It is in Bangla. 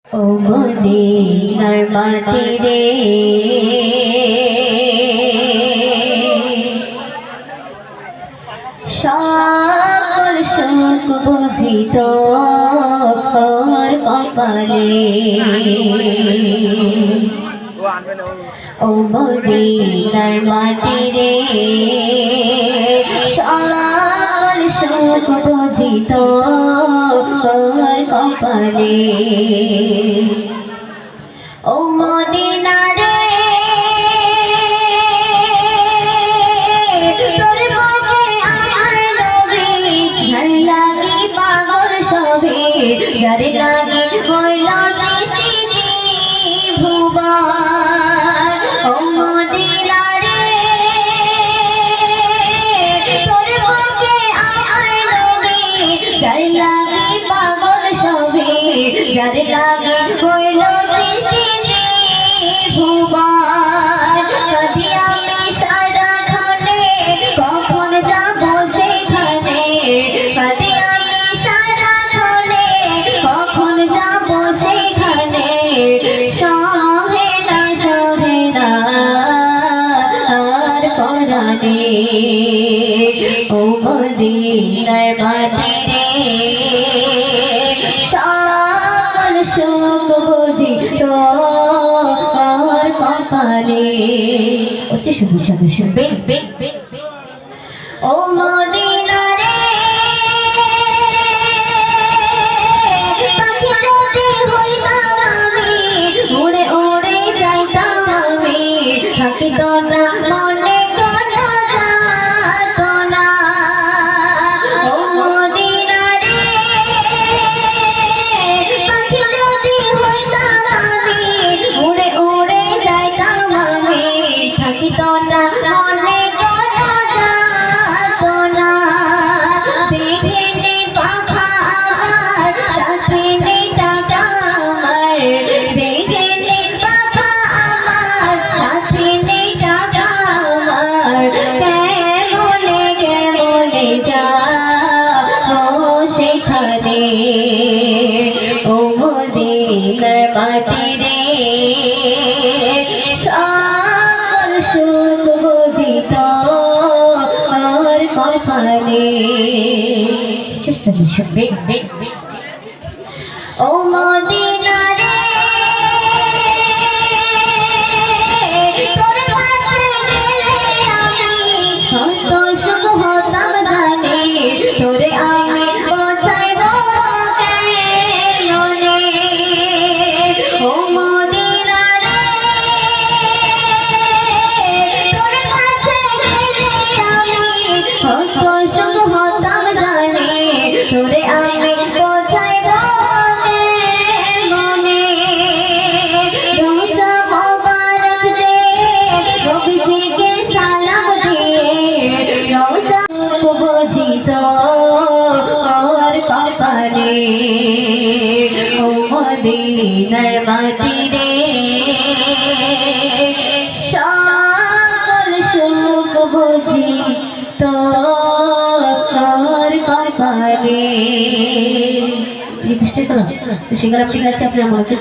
ও মদিনার মাটি রে সকল সুখ বুঝি তোর কপালে। ও মদিনার মাটি রে সকল সুখ বুঝি তোর কপালে। ও মদিনা রে তোর বুকে আমার নবী ভাল লাগি পাগল সবে যার লাগি হইল সৃষ্টি ভুবন। ও মদিনা রে তোর বুকে আমার নবী যার লাগি পাগল সবে যার লাগি হইল সৃষ্টি ভুবন। যদি আমি সারাক্ষণে কখন যাব সেখানে, যদি আমি সারাক্ষণে কখন যাব সেখানে, সহে না আর পরাণে। ও মদিনার মাটি রে সকল সুখ বুঝি তোর কপালে। অতি সুন্দর সাথে শুনবে। ও মদিনা রে পাখি যদি হইতাম আমি, উড়ে উড়ে যাইতাম আমি, থাকিত না মনে কোনো যাতনা। ও মদিনা রে পাখি যদি হইতাম আমি, উড়ে উড়ে যাইতাম আমি, থাকিত না মনে কোনো যাতনা। দেখিনি পাখা আমার সাথিনি টাকা আমার, দেখিনি পাখা আমার সাথিনি টাকা আমার, কেমনে কেমনে যাবো সেখানে। ও মদিনার মাটি রে সকল সুখ বুঝি তোর কপালে। ও মদিনা রে তোর কাছে গেলে আমি কত সুখ হতাম জানি, তোরে আমি পৌঁছাইব কেমনে। ও মদিনা রে তোর কাছে গেলে আমি কত সুখ হতাম জানি, তোরে আমি পৌঁছাইব কেমনে। রোজা মোবারক দে নবীজিকে সালাম দিয়ে, রোজা বুঝি তোর কপালে। ও মদিনার মাটি রে সকল সুখ বুঝি তোর কপালে। রিকোয়েস্ট করলাম তো সেগুলো ঠিক আছে আপনার মনোযোগ